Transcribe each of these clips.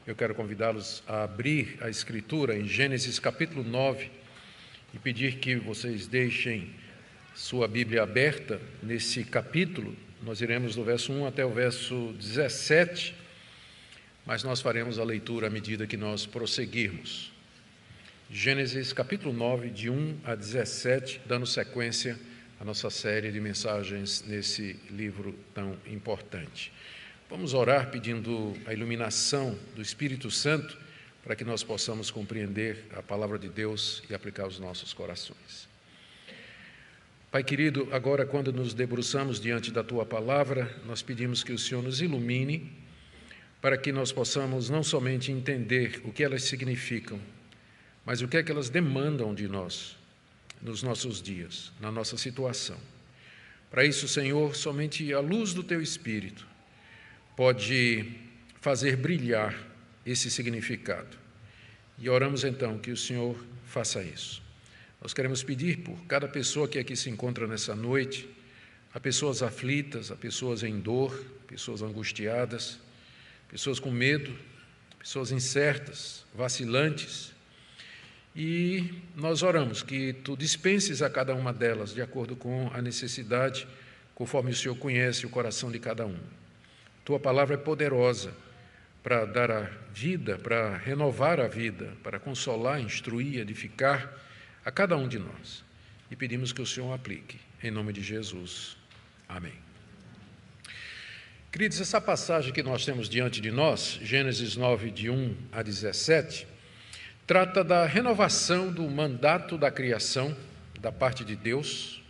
Eu quero convidá-los a abrir a Escritura em Gênesis capítulo 9 e pedir que vocês deixem sua Bíblia aberta nesse capítulo. Nós iremos do verso 1 até o verso 17, mas nós faremos a leitura à medida que nós prosseguirmos. Gênesis capítulo 9, de 1 a 17, dando sequência à nossa série de mensagens nesse livro tão importante. Vamos orar pedindo a iluminação do Espírito Santo para que nós possamos compreender a palavra de Deus e aplicar aos nossos corações. Pai querido, agora quando nos debruçamos diante da Tua palavra, nós pedimos que o Senhor nos ilumine para que nós possamos não somente entender o que elas significam, mas o que é que elas demandam de nós nos nossos dias, na nossa situação. Para isso, Senhor, somente a luz do Teu Espírito pode fazer brilhar esse significado. E oramos então que o Senhor faça isso. Nós queremos pedir por cada pessoa que aqui se encontra nessa noite, a pessoas aflitas, a pessoas em dor, pessoas angustiadas, pessoas com medo, pessoas incertas, vacilantes. E nós oramos que Tu dispenses a cada uma delas de acordo com a necessidade, conforme o Senhor conhece o coração de cada um. Tua palavra é poderosa para dar a vida, para renovar a vida, para consolar, instruir, edificar a cada um de nós. E pedimos que o Senhor aplique, em nome de Jesus. Amém. Queridos, essa passagem que nós temos diante de nós, Gênesis 9, de 1 a 17, trata da renovação do mandato da criação da parte de Deus,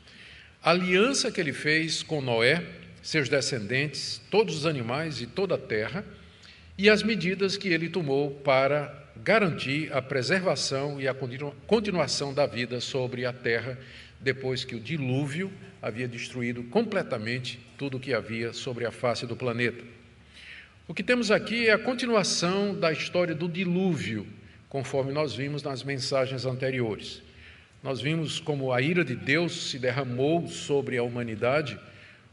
a aliança que Ele fez com Noé, seus descendentes, todos os animais e toda a terra, e as medidas que Ele tomou para garantir a preservação e a continuação da vida sobre a terra, depois que o dilúvio havia destruído completamente tudo o que havia sobre a face do planeta. O que temos aqui é a continuação da história do dilúvio, conforme nós vimos nas mensagens anteriores. Nós vimos como a ira de Deus se derramou sobre a humanidade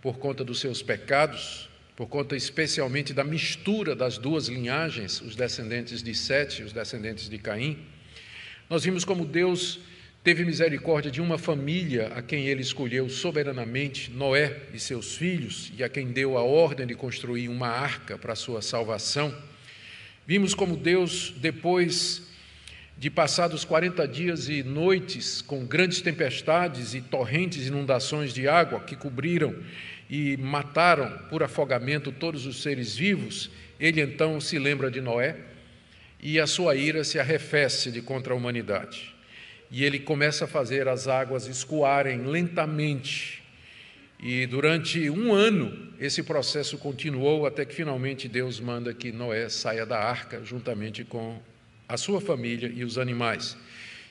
por conta dos seus pecados, por conta especialmente da mistura das duas linhagens, os descendentes de Sete e os descendentes de Caim. Nós vimos como Deus teve misericórdia de uma família a quem Ele escolheu soberanamente, Noé e seus filhos, e a quem deu a ordem de construir uma arca para a sua salvação. Vimos como Deus, depois de passados 40 dias e noites com grandes tempestades e torrentes inundações de água que cobriram e mataram por afogamento todos os seres vivos, Ele então se lembra de Noé e a sua ira se arrefece de contra a humanidade. E Ele começa a fazer as águas escoarem lentamente. E durante um ano esse processo continuou até que finalmente Deus manda que Noé saia da arca juntamente com a sua família e os animais.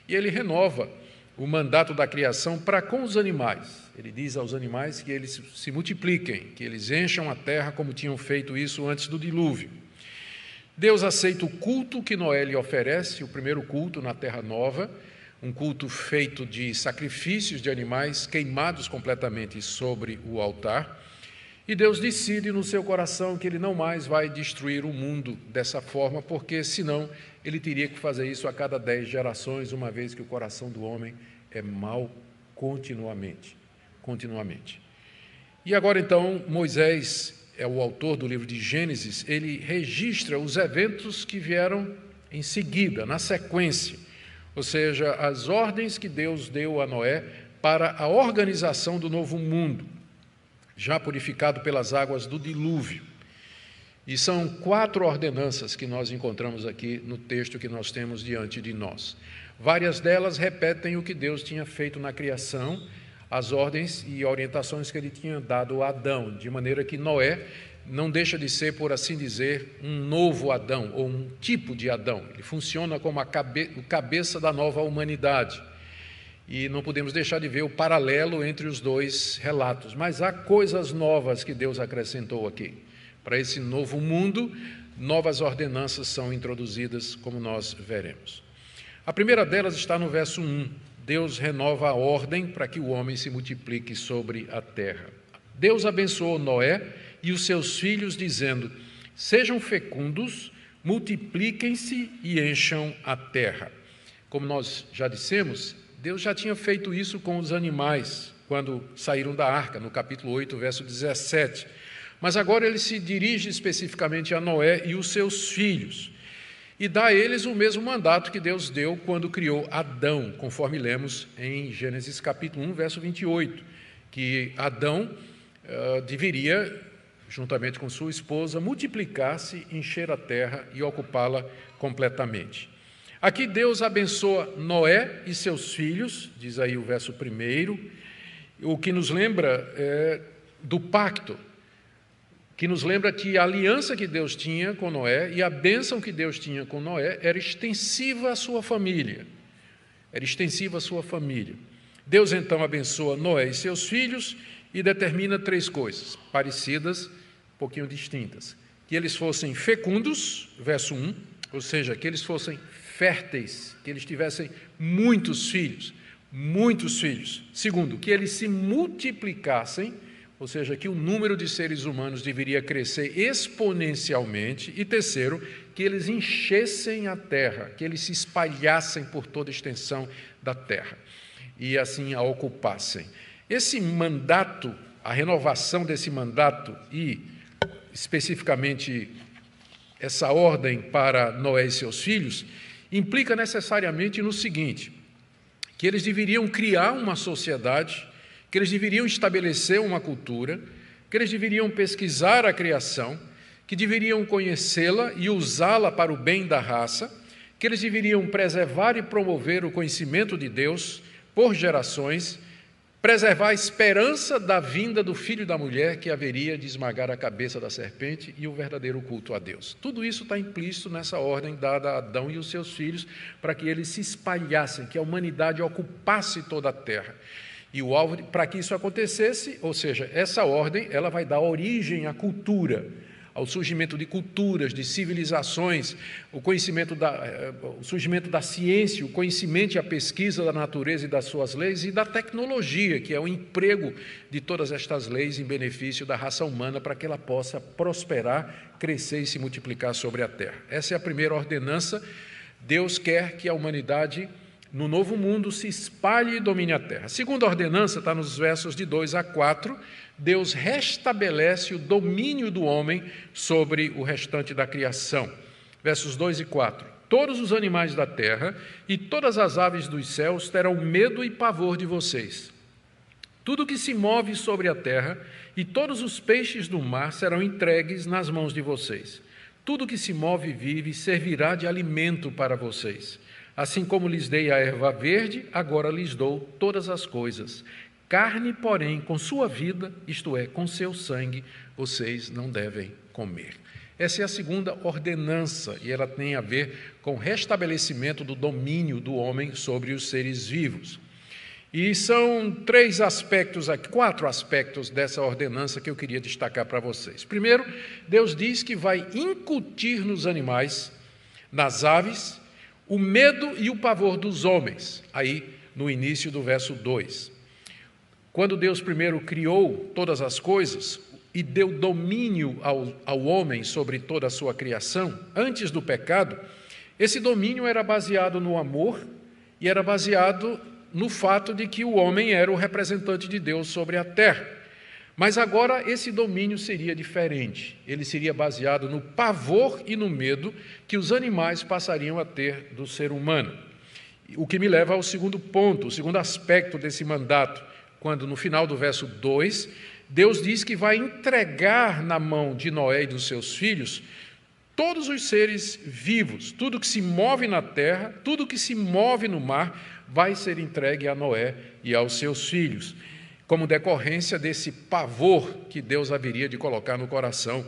E Ele renova o mandato da criação para com os animais. Ele diz aos animais que eles se multipliquem, que eles encham a terra como tinham feito isso antes do dilúvio. Deus aceita o culto que Noé lhe oferece, o primeiro culto na terra nova, um culto feito de sacrifícios de animais queimados completamente sobre o altar. E Deus decide no seu coração que Ele não mais vai destruir o mundo dessa forma, porque senão Ele teria que fazer isso a cada 10 gerações, uma vez que o coração do homem é mau continuamente. E agora então, Moisés é o autor do livro de Gênesis, ele registra os eventos que vieram em seguida, na sequência, ou seja, as ordens que Deus deu a Noé para a organização do novo mundo, já purificado pelas águas do dilúvio. E são 4 ordenanças que nós encontramos aqui no texto que nós temos diante de nós. Várias delas repetem o que Deus tinha feito na criação, as ordens e orientações que Ele tinha dado a Adão, de maneira que Noé não deixa de ser, por assim dizer, um novo Adão, ou um tipo de Adão. Ele funciona como o cabeça da nova humanidade. E não podemos deixar de ver o paralelo entre os dois relatos. Mas há coisas novas que Deus acrescentou aqui. Para esse novo mundo, novas ordenanças são introduzidas, como nós veremos. A primeira delas está no verso 1. Deus renova a ordem para que o homem se multiplique sobre a terra. Deus abençoou Noé e os seus filhos, dizendo: sejam fecundos, multipliquem-se e encham a terra. Como nós já dissemos, Deus já tinha feito isso com os animais, quando saíram da arca, no capítulo 8, verso 17. Mas agora ele se dirige especificamente a Noé e os seus filhos, e dá a eles o mesmo mandato que Deus deu quando criou Adão, conforme lemos em Gênesis capítulo 1, verso 28, que Adão deveria, juntamente com sua esposa, multiplicar-se, encher a terra e ocupá-la completamente. Aqui Deus abençoa Noé e seus filhos, diz aí o verso 1, o que nos lembra do pacto, que nos lembra que a aliança que Deus tinha com Noé e a bênção que Deus tinha com Noé era extensiva à sua família. Era extensiva à sua família. Deus então abençoa Noé e seus filhos e determina 3 coisas, parecidas, um pouquinho distintas. Que eles fossem fecundos, verso 1, ou seja, que eles fossem férteis, que eles tivessem muitos filhos. Segundo, que eles se multiplicassem, ou seja, que o número de seres humanos deveria crescer exponencialmente. E terceiro, que eles enchessem a terra, que eles se espalhassem por toda a extensão da terra e assim a ocupassem. Esse mandato, a renovação desse mandato e, especificamente, essa ordem para Noé e seus filhos, implica necessariamente no seguinte, que eles deveriam criar uma sociedade, que eles deveriam estabelecer uma cultura, que eles deveriam pesquisar a criação, que deveriam conhecê-la e usá-la para o bem da raça, que eles deveriam preservar e promover o conhecimento de Deus por gerações, preservar a esperança da vinda do Filho da Mulher que haveria de esmagar a cabeça da serpente e o verdadeiro culto a Deus. Tudo isso está implícito nessa ordem dada a Adão e os seus filhos para que eles se espalhassem, que a humanidade ocupasse toda a terra. E o alvo, para que isso acontecesse, ou seja, essa ordem, ela vai dar origem à cultura, ao surgimento de culturas, de civilizações, o surgimento da ciência, o conhecimento e a pesquisa da natureza e das suas leis e da tecnologia, que é o emprego de todas estas leis em benefício da raça humana para que ela possa prosperar, crescer e se multiplicar sobre a terra. Essa é a primeira ordenança. Deus quer que a humanidade, no novo mundo, se espalhe e domine a terra. A segunda ordenança está nos versos de 2 a 4, Deus restabelece o domínio do homem sobre o restante da criação. Versos 2 e 4. Todos os animais da terra e todas as aves dos céus terão medo e pavor de vocês. Tudo que se move sobre a terra e todos os peixes do mar serão entregues nas mãos de vocês. Tudo que se move e vive servirá de alimento para vocês. Assim como lhes dei a erva verde, agora lhes dou todas as coisas. Carne, porém, com sua vida, isto é, com seu sangue, vocês não devem comer. Essa é a segunda ordenança, e ela tem a ver com o restabelecimento do domínio do homem sobre os seres vivos. E são 4 aspectos dessa ordenança que eu queria destacar para vocês. Primeiro, Deus diz que vai incutir nos animais, nas aves, o medo e o pavor dos homens, aí no início do verso 2. Quando Deus primeiro criou todas as coisas e deu domínio ao homem sobre toda a sua criação, antes do pecado, esse domínio era baseado no amor e era baseado no fato de que o homem era o representante de Deus sobre a terra. Mas agora esse domínio seria diferente. Ele seria baseado no pavor e no medo que os animais passariam a ter do ser humano. O que me leva ao segundo ponto, o segundo aspecto desse mandato, quando no final do verso 2, Deus diz que vai entregar na mão de Noé e dos seus filhos todos os seres vivos, tudo que se move na terra, tudo que se move no mar, vai ser entregue a Noé e aos seus filhos, como decorrência desse pavor que Deus haveria de colocar no coração,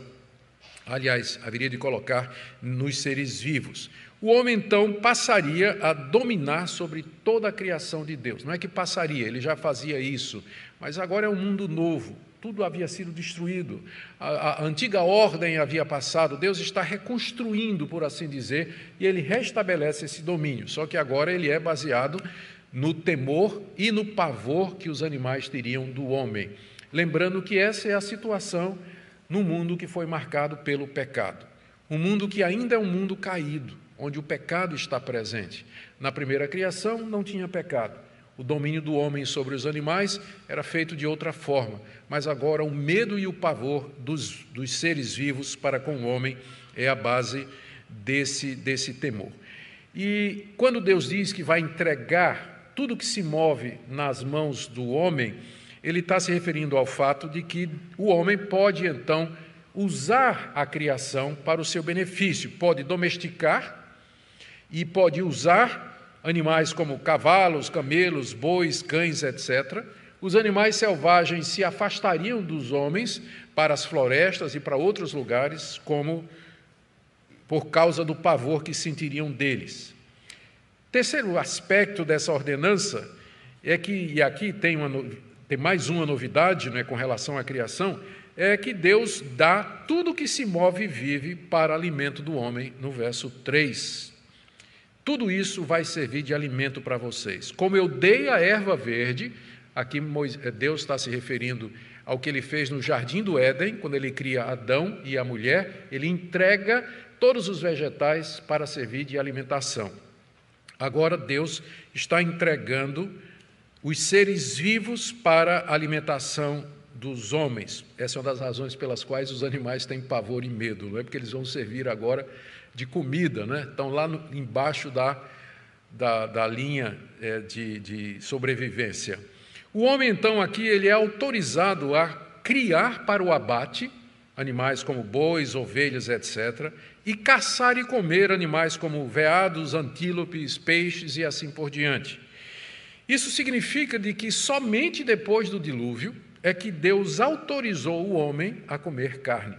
aliás, haveria de colocar nos seres vivos. O homem, então, passaria a dominar sobre toda a criação de Deus. Não é que passaria, ele já fazia isso, mas agora é um mundo novo, tudo havia sido destruído, a antiga ordem havia passado, Deus está reconstruindo, por assim dizer, e ele restabelece esse domínio, só que agora ele é baseado no temor e no pavor que os animais teriam do homem. Lembrando que essa é a situação no mundo que foi marcado pelo pecado. Um mundo que ainda é um mundo caído, onde o pecado está presente. Na primeira criação não tinha pecado. O domínio do homem sobre os animais era feito de outra forma, mas agora o medo e o pavor dos seres vivos para com o homem é a base desse temor. E quando Deus diz que vai entregar tudo que se move nas mãos do homem, ele está se referindo ao fato de que o homem pode, então, usar a criação para o seu benefício. Pode domesticar e pode usar animais como cavalos, camelos, bois, cães, etc. Os animais selvagens se afastariam dos homens para as florestas e para outros lugares, como por causa do pavor que sentiriam deles. Terceiro aspecto dessa ordenança é que, e aqui tem mais uma novidade, né, com relação à criação, é que Deus dá tudo que se move e vive para alimento do homem, no verso 3. Tudo isso vai servir de alimento para vocês. Como eu dei a erva verde, aqui Deus está se referindo ao que ele fez no Jardim do Éden, quando ele cria Adão e a mulher, ele entrega todos os vegetais para servir de alimentação. Agora Deus está entregando os seres vivos para a alimentação dos homens. Essa é uma das razões pelas quais os animais têm pavor e medo, não é porque eles vão servir agora de comida, né? Estão lá embaixo da linha de sobrevivência. O homem, então, aqui, ele é autorizado a criar para o abate animais como bois, ovelhas, etc., e caçar e comer animais como veados, antílopes, peixes e assim por diante. Isso significa de que somente depois do dilúvio é que Deus autorizou o homem a comer carne.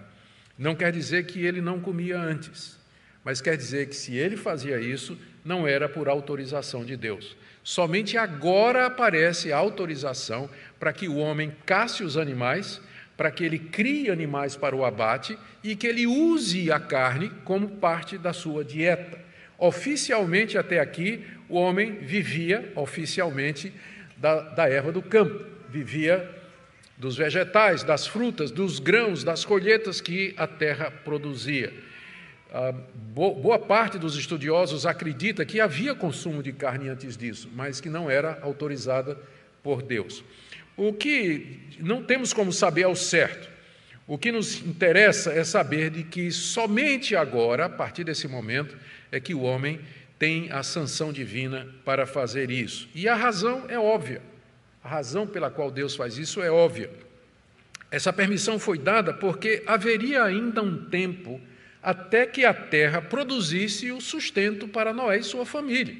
Não quer dizer que ele não comia antes, mas quer dizer que se ele fazia isso, não era por autorização de Deus. Somente agora aparece a autorização para que o homem casse os animais, para que ele crie animais para o abate e que ele use a carne como parte da sua dieta. Oficialmente, até aqui, o homem vivia oficialmente da erva do campo, vivia dos vegetais, das frutas, dos grãos, das colheitas que a terra produzia. Boa parte dos estudiosos acredita que havia consumo de carne antes disso, mas que não era autorizada por Deus. O que não temos como saber ao certo. O que nos interessa é saber de que somente agora, a partir desse momento, é que o homem tem a sanção divina para fazer isso. E a razão é óbvia. A razão pela qual Deus faz isso é óbvia. Essa permissão foi dada porque haveria ainda um tempo até que a terra produzisse o sustento para Noé e sua família.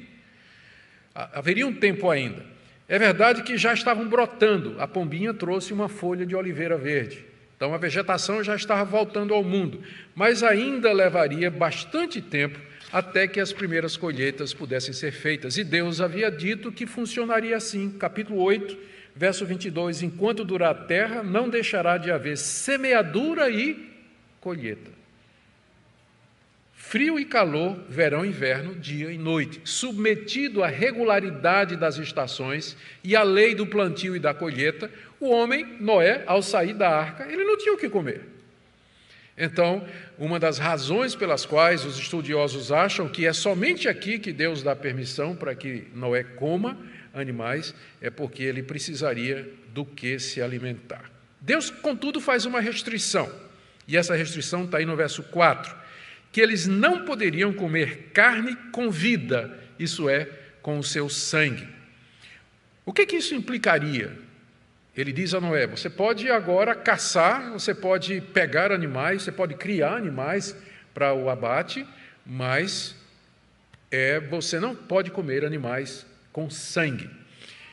Haveria um tempo ainda. É verdade que já estavam brotando, a pombinha trouxe uma folha de oliveira verde, então a vegetação já estava voltando ao mundo, mas ainda levaria bastante tempo até que as primeiras colheitas pudessem ser feitas, e Deus havia dito que funcionaria assim, capítulo 8, verso 22, enquanto durar a terra, não deixará de haver semeadura e colheita. Frio e calor, verão e inverno, dia e noite, submetido à regularidade das estações e à lei do plantio e da colheita, o homem, Noé, ao sair da arca, ele não tinha o que comer. Então, uma das razões pelas quais os estudiosos acham que é somente aqui que Deus dá permissão para que Noé coma animais, é porque ele precisaria do que se alimentar. Deus, contudo, faz uma restrição, e essa restrição está aí no verso 4, que eles não poderiam comer carne com vida, isso é, com o seu sangue. O que isso implicaria? Ele diz a Noé, você pode agora caçar, você pode pegar animais, você pode criar animais para o abate, mas você não pode comer animais com sangue.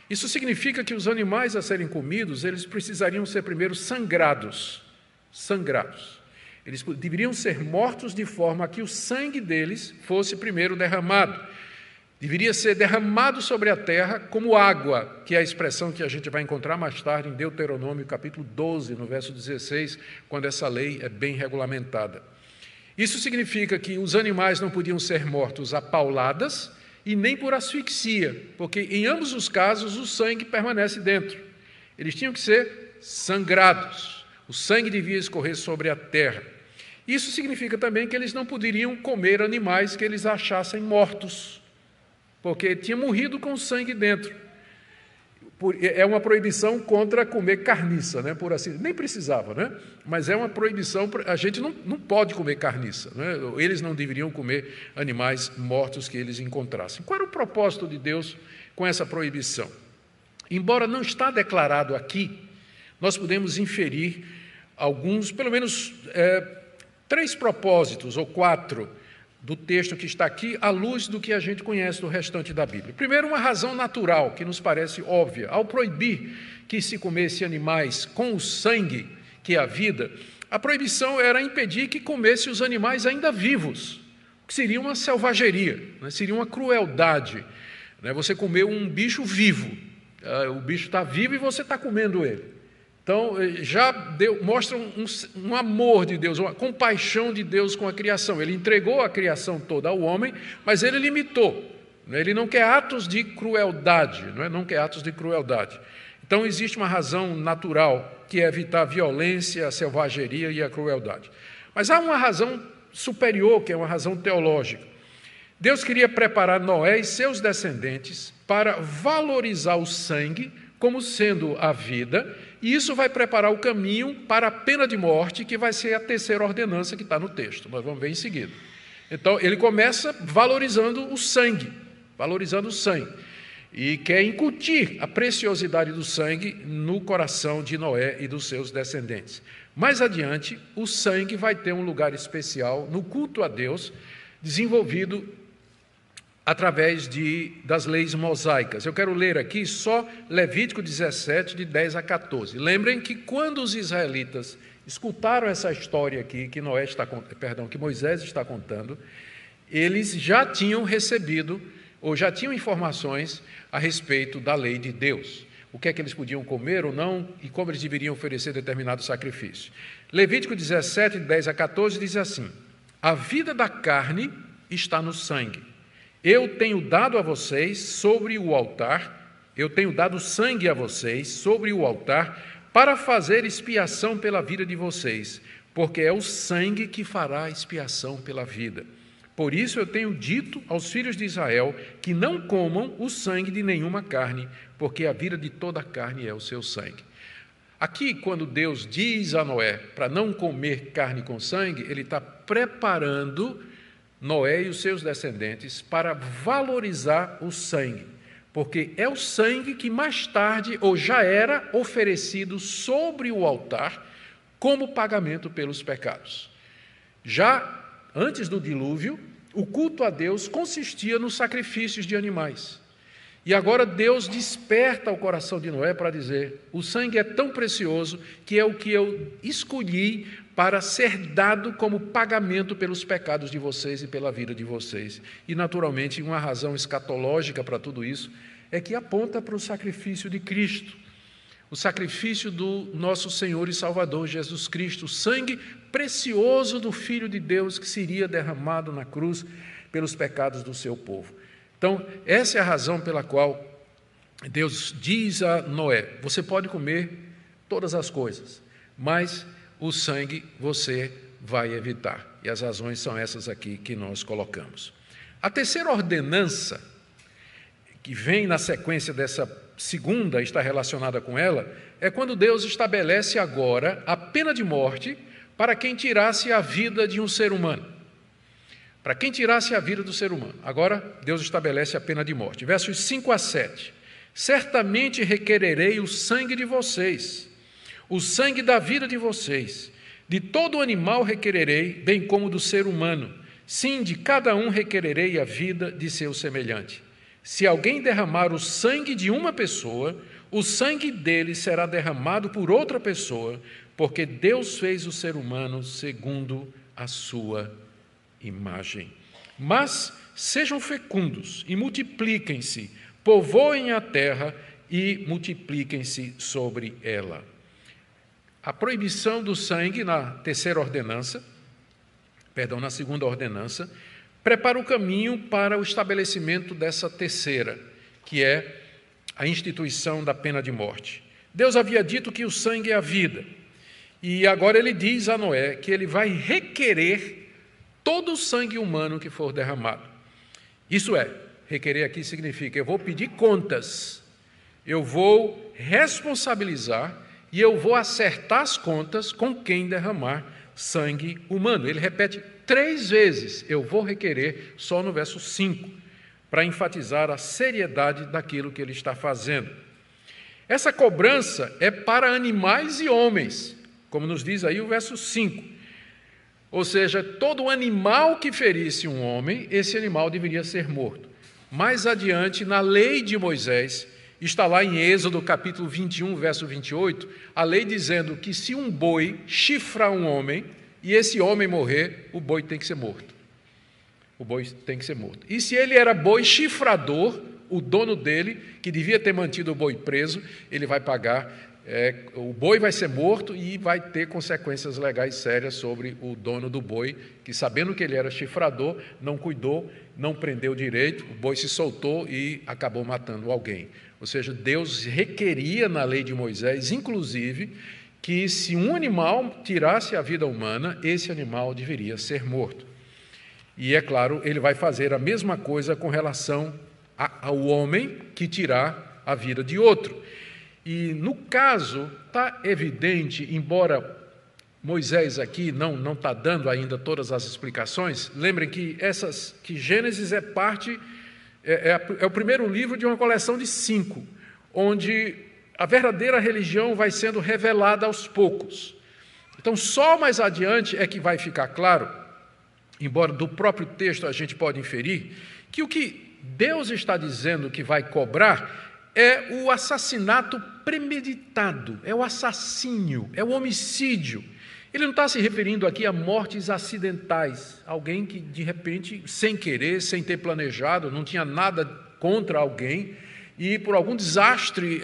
Isso significa que os animais a serem comidos, eles precisariam ser primeiro sangrados. Eles deveriam ser mortos de forma que o sangue deles fosse primeiro derramado. Deveria ser derramado sobre a terra como água, que é a expressão que a gente vai encontrar mais tarde em Deuteronômio, capítulo 12, no verso 16, quando essa lei é bem regulamentada. Isso significa que os animais não podiam ser mortos a pauladas e nem por asfixia, porque em ambos os casos o sangue permanece dentro. Eles tinham que ser sangrados. O sangue devia escorrer sobre a terra. Isso significa também que eles não poderiam comer animais que eles achassem mortos, porque tinha morrido com sangue dentro. É uma proibição contra comer carniça, né? Por assim, nem precisava, né? Mas é uma proibição, a gente não pode comer carniça, né? Eles não deveriam comer animais mortos que eles encontrassem. Qual era o propósito de Deus com essa proibição? Embora não está declarado aqui, nós podemos inferir alguns, pelo menos 3 propósitos ou 4 do texto que está aqui, à luz do que a gente conhece do restante da Bíblia. Primeiro, uma razão natural, que nos parece óbvia. Ao proibir que se comesse animais com o sangue, que é a vida, a proibição era impedir que comesse os animais ainda vivos, que seria uma selvageria, né? Seria uma crueldade, né? Você comer um bicho vivo, o bicho está vivo e você está comendo ele. Então, mostra um amor de Deus, uma compaixão de Deus com a criação. Ele entregou a criação toda ao homem, mas ele limitou. Ele não quer atos de crueldade, não quer atos de crueldade. Então, existe uma razão natural, que é evitar a violência, a selvageria e a crueldade. Mas há uma razão superior, que é uma razão teológica. Deus queria preparar Noé e seus descendentes para valorizar o sangue como sendo a vida, e isso vai preparar o caminho para a pena de morte, que vai ser a terceira ordenança que está no texto. Nós vamos ver em seguida. Então, ele começa valorizando o sangue, e quer incutir a preciosidade do sangue no coração de Noé e dos seus descendentes. Mais adiante, o sangue vai ter um lugar especial no culto a Deus, desenvolvido através das leis mosaicas. Eu quero ler aqui só Levítico 17, de 10 a 14. Lembrem que quando os israelitas escutaram essa história aqui, que Moisés está contando, eles já tinham recebido, ou já tinham informações a respeito da lei de Deus. O que é que eles podiam comer ou não, e como eles deveriam oferecer determinado sacrifício. Levítico 17, de 10 a 14, diz assim: a vida da carne está no sangue. Eu tenho dado a vocês sobre o altar, eu tenho dado sangue a vocês sobre o altar para fazer expiação pela vida de vocês, porque é o sangue que fará expiação pela vida. Por isso eu tenho dito aos filhos de Israel que não comam o sangue de nenhuma carne, porque a vida de toda a carne é o seu sangue. Aqui, quando Deus diz a Noé para não comer carne com sangue, ele está preparando Noé e os seus descendentes para valorizar o sangue, porque é o sangue que mais tarde, ou já era oferecido sobre o altar, como pagamento pelos pecados. Já antes do dilúvio, o culto a Deus consistia nos sacrifícios de animais. E agora Deus desperta o coração de Noé para dizer: o sangue é tão precioso que é o que eu escolhi para ser dado como pagamento pelos pecados de vocês e pela vida de vocês. E, naturalmente, uma razão escatológica para tudo isso é que aponta para o sacrifício de Cristo, o sacrifício do nosso Senhor e Salvador Jesus Cristo, o sangue precioso do Filho de Deus que seria derramado na cruz pelos pecados do seu povo. Então, essa é a razão pela qual Deus diz a Noé: você pode comer todas as coisas, mas o sangue você vai evitar. E as razões são essas aqui que nós colocamos. A terceira ordenança, que vem na sequência dessa segunda, está relacionada com ela, é quando Deus estabelece agora a pena de morte para quem tirasse a vida de um ser humano. Para quem tirasse a vida do ser humano. Agora, Deus estabelece a pena de morte. Versos 5 a 7. Certamente requererei o sangue de vocês, o sangue da vida de vocês. De todo animal requererei, bem como do ser humano. Sim, de cada um requererei a vida de seu semelhante. Se alguém derramar o sangue de uma pessoa, o sangue dele será derramado por outra pessoa, porque Deus fez o ser humano segundo a sua imagem. Mas sejam fecundos e multipliquem-se, povoem a terra e multipliquem-se sobre ela. A proibição do sangue na segunda ordenança, prepara o caminho para o estabelecimento dessa terceira, que é a instituição da pena de morte. Deus havia dito que o sangue é a vida, E agora ele diz a Noé que ele vai requerer todo o sangue humano que for derramado. Isso é, requerer aqui significa, eu vou pedir contas, eu vou responsabilizar e eu vou acertar as contas com quem derramar sangue humano. Ele repete 3 vezes, eu vou requerer, só no verso 5, para enfatizar a seriedade daquilo que ele está fazendo. Essa cobrança é para animais e homens, como nos diz aí o verso 5. Ou seja, todo animal que ferisse um homem, esse animal deveria ser morto. Mais adiante, na lei de Moisés, está lá em Êxodo capítulo 21, verso 28, a lei dizendo que se um boi chifrar um homem e esse homem morrer, o boi tem que ser morto. O boi tem que ser morto. E se ele era boi chifrador, o dono dele, que devia ter mantido o boi preso, ele vai pagar, o boi vai ser morto e vai ter consequências legais sérias sobre o dono do boi, que sabendo que ele era chifrador, não cuidou, não prendeu direito, o boi se soltou e acabou matando alguém. Ou seja, Deus requeria na lei de Moisés, inclusive, que se um animal tirasse a vida humana, esse animal deveria ser morto. E, é claro, ele vai fazer a mesma coisa com relação ao homem que tirar a vida de outro. E, no caso, está evidente, embora Moisés aqui não está dando ainda todas as explicações, lembrem que Gênesis é parte, é o primeiro livro de uma coleção de 5, onde a verdadeira religião vai sendo revelada aos poucos. Então, só mais adiante é que vai ficar claro, embora do próprio texto a gente pode inferir, que o que Deus está dizendo que vai cobrar é o assassinato premeditado, é o assassínio, é o homicídio. Ele não está se referindo aqui a mortes acidentais, alguém que, de repente, sem querer, sem ter planejado, não tinha nada contra alguém, e por algum desastre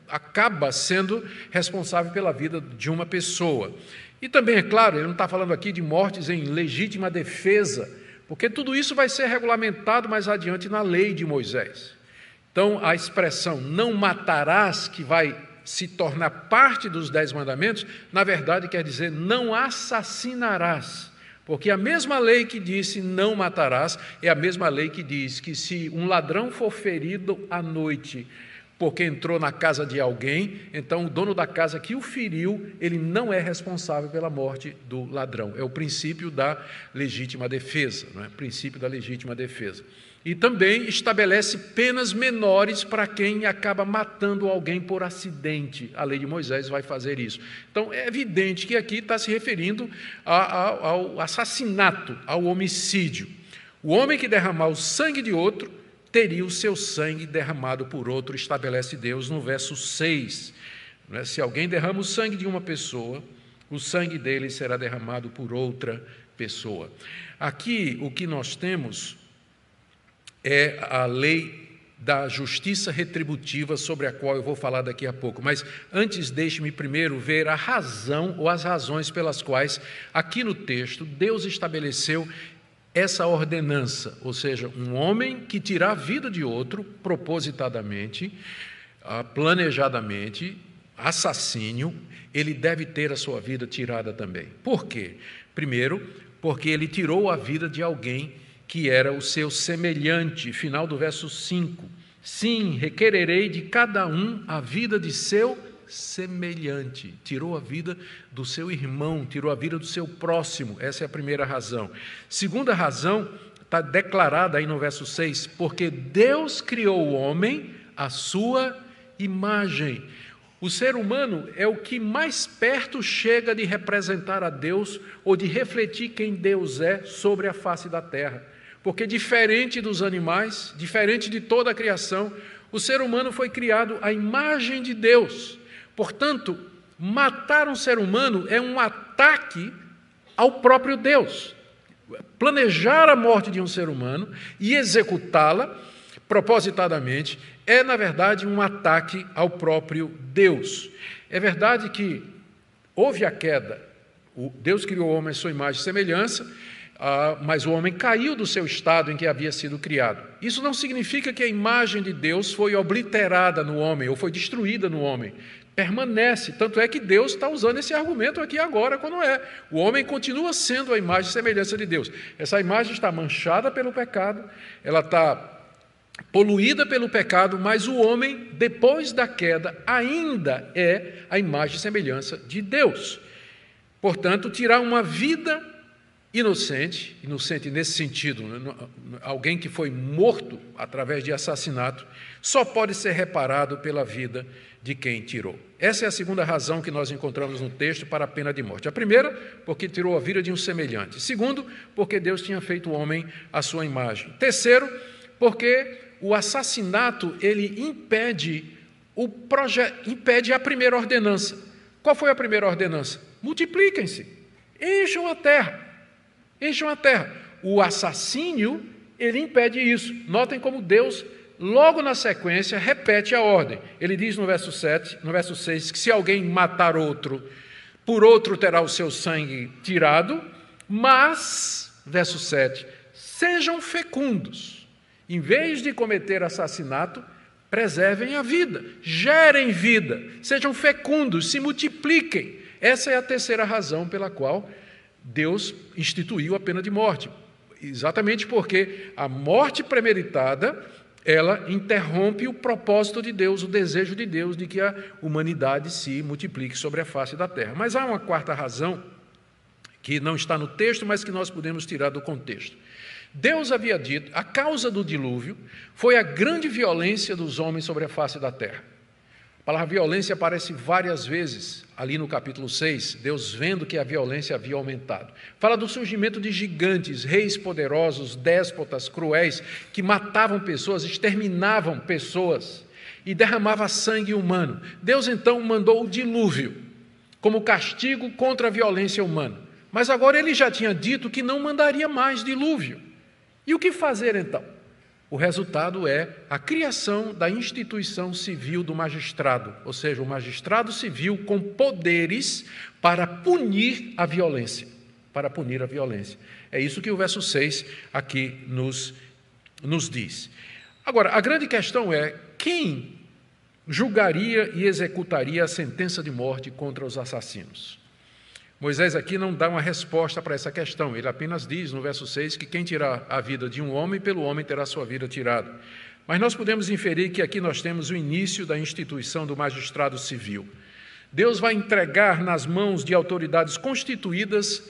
acaba sendo responsável pela vida de uma pessoa. E também, é claro, ele não está falando aqui de mortes em legítima defesa, porque tudo isso vai ser regulamentado mais adiante na lei de Moisés. Então, a expressão não matarás, que vai se tornar parte dos 10 mandamentos, na verdade quer dizer não assassinarás, porque a mesma lei que disse não matarás é a mesma lei que diz que se um ladrão for ferido à noite porque entrou na casa de alguém, então o dono da casa que o feriu, ele não é responsável pela morte do ladrão. É o princípio da legítima defesa, não é? Princípio da legítima defesa. E também estabelece penas menores para quem acaba matando alguém por acidente. A lei de Moisés vai fazer isso. Então, é evidente que aqui está se referindo ao assassinato, ao homicídio. O homem que derramar o sangue de outro teria o seu sangue derramado por outro, estabelece Deus no verso 6. Se alguém derrama o sangue de uma pessoa, o sangue dele será derramado por outra pessoa. Aqui, o que nós temos é a lei da justiça retributiva, sobre a qual eu vou falar daqui a pouco. Mas antes, deixe-me primeiro ver a razão ou as razões pelas quais, aqui no texto, Deus estabeleceu essa ordenança, ou seja, um homem que tirar a vida de outro propositadamente, planejadamente, assassínio, ele deve ter a sua vida tirada também. Por quê? Primeiro, porque ele tirou a vida de alguém que era o seu semelhante, final do verso 5. Sim, requererei de cada um a vida de seu semelhante. Tirou a vida do seu irmão, tirou a vida do seu próximo. Essa é a primeira razão. Segunda razão está declarada aí no verso 6, porque Deus criou o homem à sua imagem. O ser humano é o que mais perto chega de representar a Deus ou de refletir quem Deus é sobre a face da terra. Porque diferente dos animais, diferente de toda a criação, o ser humano foi criado à imagem de Deus. Portanto, matar um ser humano é um ataque ao próprio Deus. Planejar a morte de um ser humano e executá-la propositadamente é, na verdade, um ataque ao próprio Deus. É verdade que houve a queda, Deus criou o homem à sua imagem e semelhança, mas o homem caiu do seu estado em que havia sido criado. Isso não significa que a imagem de Deus foi obliterada no homem ou foi destruída no homem. permanece. Tanto é que Deus está usando esse argumento aqui agora, quando o homem continua sendo a imagem e semelhança de Deus. Essa imagem está manchada pelo pecado, ela está poluída pelo pecado, mas o homem, depois da queda, ainda é a imagem e semelhança de Deus. Portanto, tirar uma vida inocente nesse sentido, alguém que foi morto através de assassinato, só pode ser reparado pela vida de quem tirou. Essa é a segunda razão que nós encontramos no texto para a pena de morte. A primeira, porque tirou a vida de um semelhante. Segundo, porque Deus tinha feito o homem à sua imagem. Terceiro, porque o assassinato, ele impede a primeira ordenança. Qual foi a primeira ordenança? Multipliquem-se, encham a terra. Encham a terra. O assassínio, ele impede isso. Notem como Deus, logo na sequência, repete a ordem. Ele diz no verso 6, que se alguém matar outro, por outro terá o seu sangue tirado, mas, verso 7, sejam fecundos. Em vez de cometer assassinato, preservem a vida, gerem vida, sejam fecundos, se multipliquem. Essa é a terceira razão pela qual Deus instituiu a pena de morte, exatamente porque a morte premeditada, ela interrompe o propósito de Deus, o desejo de Deus de que a humanidade se multiplique sobre a face da terra. Mas há uma quarta razão, que não está no texto, mas que nós podemos tirar do contexto. Deus havia dito, a causa do dilúvio foi a grande violência dos homens sobre a face da terra. A palavra violência aparece várias vezes ali no capítulo 6, Deus vendo que a violência havia aumentado. Fala do surgimento de gigantes, reis poderosos, déspotas, cruéis, que matavam pessoas, exterminavam pessoas e derramavam sangue humano. Deus então mandou o dilúvio como castigo contra a violência humana. Mas agora ele já tinha dito que não mandaria mais dilúvio. E o que fazer então? O resultado é a criação da instituição civil do magistrado, ou seja, o magistrado civil com poderes para punir a violência. É isso que o verso 6 aqui nos diz. Agora, a grande questão é quem julgaria e executaria a sentença de morte contra os assassinos? Moisés aqui não dá uma resposta para essa questão, ele apenas diz no verso 6 que quem tirar a vida de um homem, pelo homem terá sua vida tirada. Mas nós podemos inferir que aqui nós temos o início da instituição do magistrado civil. Deus vai entregar nas mãos de autoridades constituídas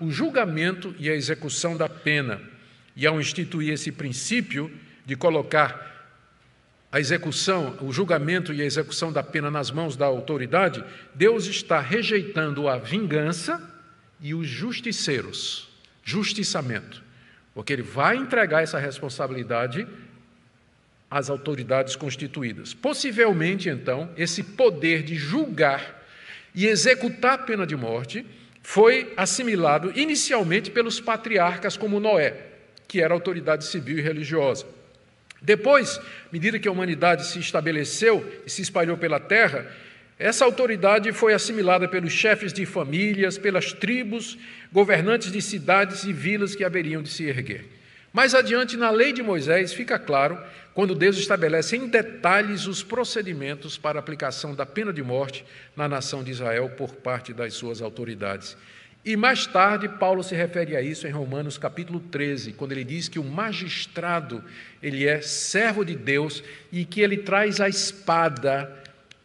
o julgamento e a execução da pena. E ao instituir esse princípio de colocar a execução, o julgamento e a execução da pena nas mãos da autoridade, Deus está rejeitando a vingança e os justiceiros, justiçamento, porque Ele vai entregar essa responsabilidade às autoridades constituídas. Possivelmente, então, esse poder de julgar e executar a pena de morte foi assimilado inicialmente pelos patriarcas como Noé, que era autoridade civil e religiosa. Depois, à medida que a humanidade se estabeleceu e se espalhou pela terra, essa autoridade foi assimilada pelos chefes de famílias, pelas tribos, governantes de cidades e vilas que haveriam de se erguer. Mais adiante, na lei de Moisés, fica claro, quando Deus estabelece em detalhes os procedimentos para a aplicação da pena de morte na nação de Israel por parte das suas autoridades. E mais tarde, Paulo se refere a isso em Romanos capítulo 13, quando ele diz que o magistrado, ele é servo de Deus e que ele traz a espada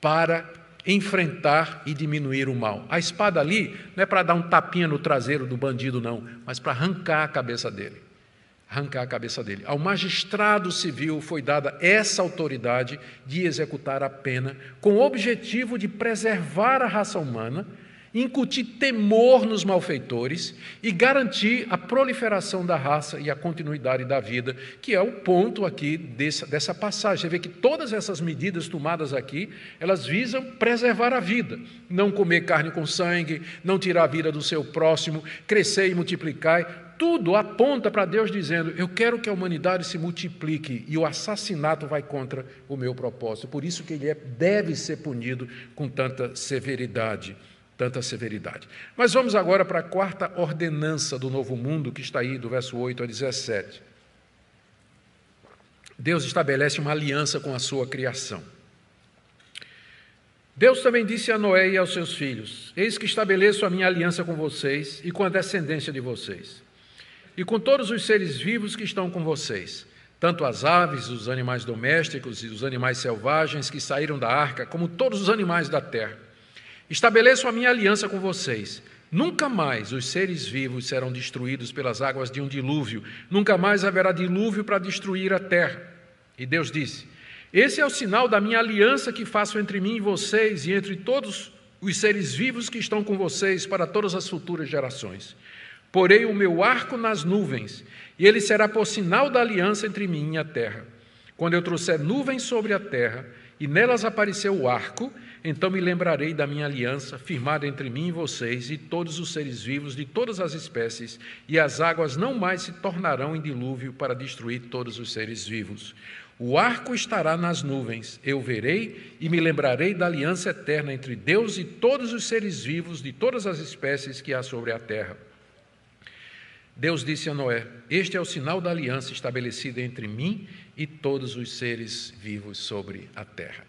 para enfrentar e diminuir o mal. A espada ali não é para dar um tapinha no traseiro do bandido, não, mas para arrancar a cabeça dele. Ao magistrado civil foi dada essa autoridade de executar a pena com o objetivo de preservar a raça humana, incutir temor nos malfeitores e garantir a proliferação da raça e a continuidade da vida, que é o ponto aqui dessa passagem. Você vê que todas essas medidas tomadas aqui, elas visam preservar a vida, não comer carne com sangue, não tirar a vida do seu próximo, crescer e multiplicar. Tudo aponta para Deus dizendo, eu quero que a humanidade se multiplique e o assassinato vai contra o meu propósito. Por isso que ele deve ser punido com tanta severidade. Mas vamos agora para a quarta ordenança do novo mundo, que está aí do verso 8 a 17. Deus estabelece uma aliança com a sua criação. Deus também disse a Noé e aos seus filhos: eis que estabeleço a minha aliança com vocês e com a descendência de vocês, e com todos os seres vivos que estão com vocês, tanto as aves, os animais domésticos e os animais selvagens que saíram da arca, como todos os animais da terra. Estabeleço a minha aliança com vocês. Nunca mais os seres vivos serão destruídos pelas águas de um dilúvio, nunca mais haverá dilúvio para destruir a terra. E Deus disse: esse é o sinal da minha aliança que faço entre mim e vocês e entre todos os seres vivos que estão com vocês para todas as futuras gerações. Porei o meu arco nas nuvens, e ele será por sinal da aliança entre mim e a terra. Quando eu trouxer nuvens sobre a terra, e nelas aparecer o arco, então me lembrarei da minha aliança, firmada entre mim e vocês, e todos os seres vivos de todas as espécies, e as águas não mais se tornarão em dilúvio para destruir todos os seres vivos. O arco estará nas nuvens, eu verei e me lembrarei da aliança eterna entre Deus e todos os seres vivos de todas as espécies que há sobre a terra. Deus disse a Noé: este é o sinal da aliança estabelecida entre mim e todos os seres vivos sobre a terra.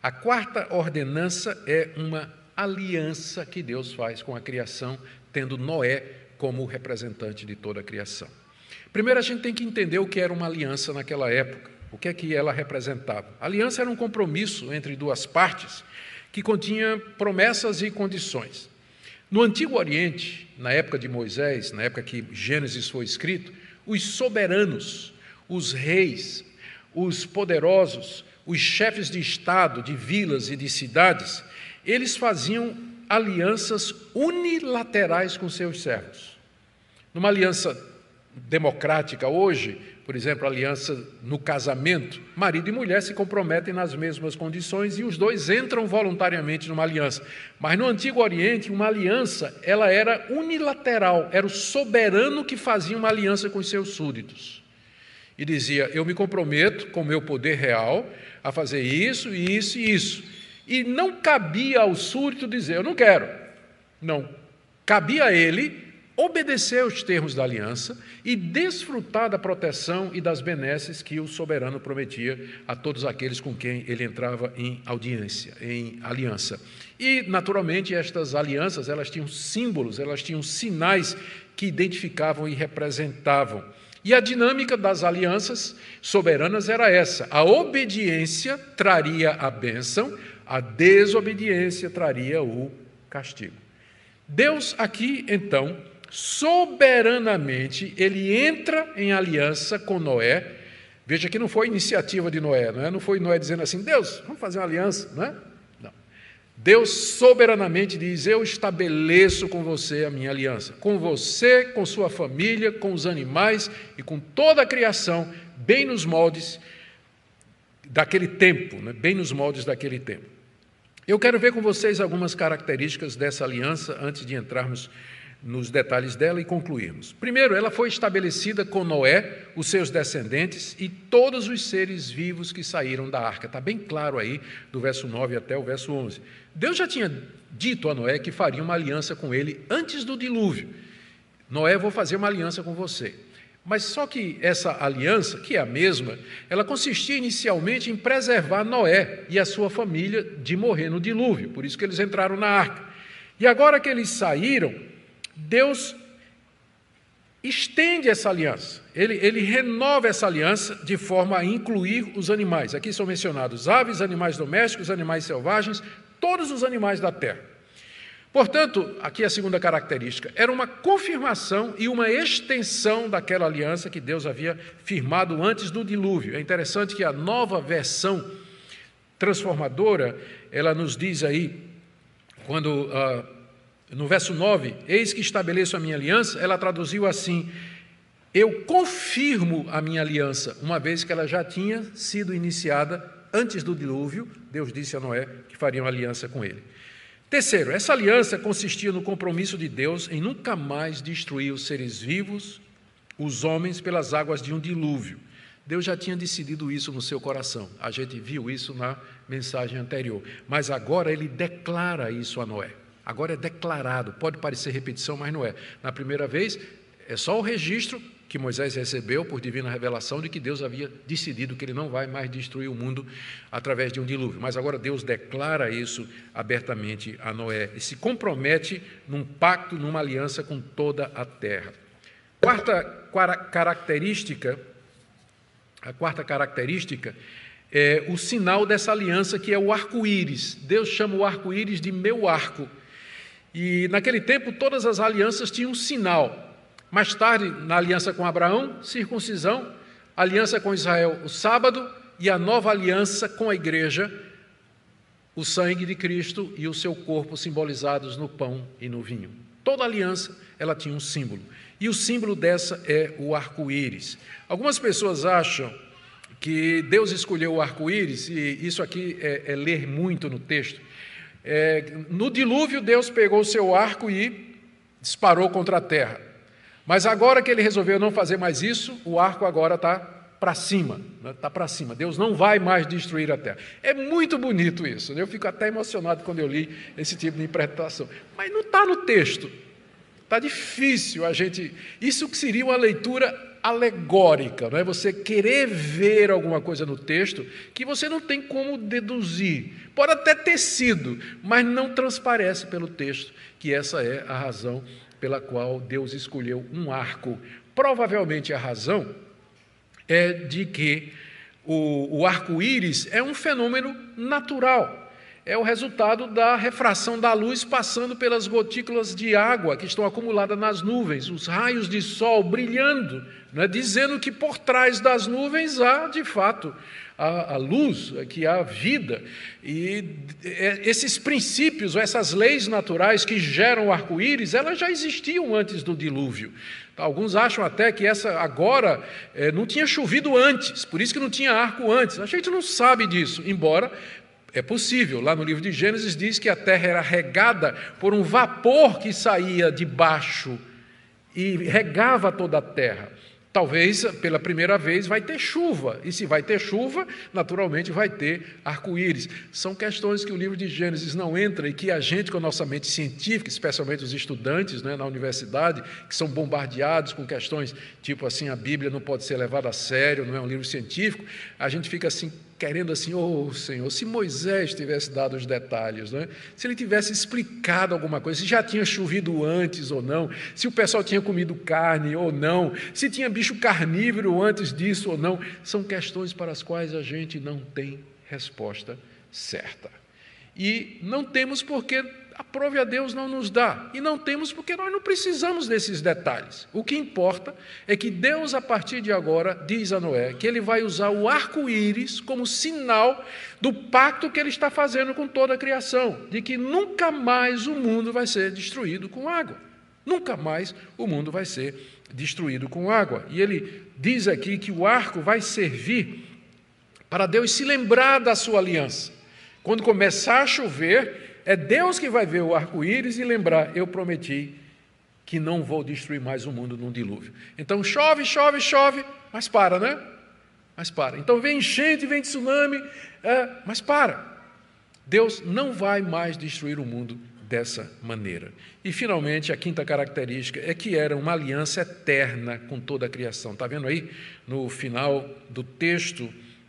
A quarta ordenança é uma aliança que Deus faz com a criação, tendo Noé como representante de toda a criação. Primeiro, a gente tem que entender o que era uma aliança naquela época. O que é que ela representava? A aliança era um compromisso entre duas partes que continha promessas e condições. No Antigo Oriente, na época de Moisés, na época que Gênesis foi escrito, os soberanos, os reis, os poderosos, os chefes de estado, de vilas e de cidades, eles faziam alianças unilaterais com seus servos. Numa aliança democrática hoje, por exemplo, a aliança no casamento, marido e mulher se comprometem nas mesmas condições e os dois entram voluntariamente numa aliança. Mas no Antigo Oriente, uma aliança, ela era unilateral, era o soberano que fazia uma aliança com os seus súditos. E dizia: eu me comprometo com o meu poder real a fazer isso, isso e isso. E não cabia ao súdito dizer: eu não quero. Não. Cabia a ele obedecer aos termos da aliança e desfrutar da proteção e das benesses que o soberano prometia a todos aqueles com quem ele entrava em audiência, em aliança. E, naturalmente, estas alianças, elas tinham símbolos, elas tinham sinais que identificavam e representavam. E a dinâmica das alianças soberanas era essa: a obediência traria a bênção, a desobediência traria o castigo. Deus aqui, então, soberanamente, ele entra em aliança com Noé. Veja que não foi iniciativa de Noé, não foi Noé dizendo assim: Deus, vamos fazer uma aliança, não é? Não. Deus soberanamente diz: eu estabeleço com você a minha aliança, com você, com sua família, com os animais e com toda a criação, bem nos moldes daquele tempo, bem nos moldes daquele tempo. Eu quero ver com vocês algumas características dessa aliança antes de entrarmos nos detalhes dela e concluirmos. Primeiro, ela foi estabelecida com Noé, os seus descendentes e todos os seres vivos que saíram da arca. Está bem claro aí, do verso 9 até o verso 11. Deus já tinha dito a Noé que faria uma aliança com ele antes do dilúvio. Noé, vou fazer uma aliança com você. Mas só que essa aliança, que é a mesma, ela consistia inicialmente em preservar Noé e a sua família de morrer no dilúvio. Por isso que eles entraram na arca. E agora que eles saíram, Deus estende essa aliança, ele renova essa aliança de forma a incluir os animais. Aqui são mencionados aves, animais domésticos, animais selvagens, todos os animais da terra. Portanto, aqui a segunda característica, era uma confirmação e uma extensão daquela aliança que Deus havia firmado antes do dilúvio. É interessante que a nova versão transformadora, ela nos diz aí, quando no verso 9, eis que estabeleço a minha aliança, ela traduziu assim: eu confirmo a minha aliança, uma vez que ela já tinha sido iniciada antes do dilúvio. Deus disse a Noé que faria uma aliança com ele. Terceiro, essa aliança consistia no compromisso de Deus em nunca mais destruir os seres vivos, os homens, pelas águas de um dilúvio. Deus já tinha decidido isso no seu coração. A gente viu isso na mensagem anterior. Mas agora ele declara isso a Noé. Agora é declarado, pode parecer repetição, mas não é. Na primeira vez, é só o registro que Moisés recebeu por divina revelação de que Deus havia decidido que ele não vai mais destruir o mundo através de um dilúvio. Mas agora Deus declara isso abertamente a Noé e se compromete num pacto, numa aliança com toda a terra. A quarta característica é o sinal dessa aliança, que é o arco-íris. Deus chama o arco-íris de meu arco. E naquele tempo todas as alianças tinham um sinal. Mais tarde, na aliança com Abraão, circuncisão, aliança com Israel, o sábado, e a nova aliança com a igreja, o sangue de Cristo e o seu corpo simbolizados no pão e no vinho. Toda aliança, ela tinha um símbolo. E o símbolo dessa é o arco-íris. Algumas pessoas acham que Deus escolheu o arco-íris, e isso aqui é ler muito no texto. No dilúvio, Deus pegou o seu arco e disparou contra a terra. Mas agora que ele resolveu não fazer mais isso, o arco agora está para cima, está para cima. Deus não vai mais destruir a terra. É muito bonito isso, eu fico até emocionado quando eu li esse tipo de interpretação. Mas não está no texto, está difícil a gente... Isso que seria uma leitura alegórica, não é? Você querer ver alguma coisa no texto que você não tem como deduzir. Pode até ter sido, mas não transparece pelo texto que essa é a razão pela qual Deus escolheu um arco. Provavelmente a razão é de que o arco-íris é um fenômeno natural. É o resultado da refração da luz passando pelas gotículas de água que estão acumuladas nas nuvens, os raios de sol brilhando, né, dizendo que por trás das nuvens há, de fato, a luz, que há vida. E esses princípios, essas leis naturais que geram o arco-íris, elas já existiam antes do dilúvio. Alguns acham até que essa agora não tinha chovido antes, por isso que não tinha arco antes. A gente não sabe disso, embora é possível. Lá no livro de Gênesis diz que a terra era regada por um vapor que saía de baixo e regava toda a terra. Talvez, pela primeira vez, vai ter chuva, e se vai ter chuva, naturalmente vai ter arco-íris. São questões que o livro de Gênesis não entra e que a gente, com a nossa mente científica, especialmente os estudantes, né, na universidade, que são bombardeados com questões tipo assim, a Bíblia não pode ser levada a sério, não é um livro científico, a gente fica assim, querendo assim, Senhor, se Moisés tivesse dado os detalhes, né? Se ele tivesse explicado alguma coisa, se já tinha chovido antes ou não, se o pessoal tinha comido carne ou não, se tinha bicho carnívoro antes disso ou não, são questões para as quais a gente não tem resposta certa. E não temos porque aprove a Deus não nos dá, e não temos porque nós não precisamos desses detalhes. O que importa é que Deus, a partir de agora, diz a Noé que ele vai usar o arco-íris como sinal do pacto que ele está fazendo com toda a criação, de que nunca mais o mundo vai ser destruído com água. Nunca mais o mundo vai ser destruído com água. E ele diz aqui que o arco vai servir para Deus se lembrar da sua aliança. Quando começar a chover, é Deus que vai ver o arco-íris e lembrar, eu prometi que não vou destruir mais o mundo num dilúvio. Então chove, chove, chove, mas para, né? Mas para. Então vem enchente, vem tsunami, mas para. Deus não vai mais destruir o mundo dessa maneira. E, finalmente, a quinta característica é que era uma aliança eterna com toda a criação. Está vendo aí, no final do texto,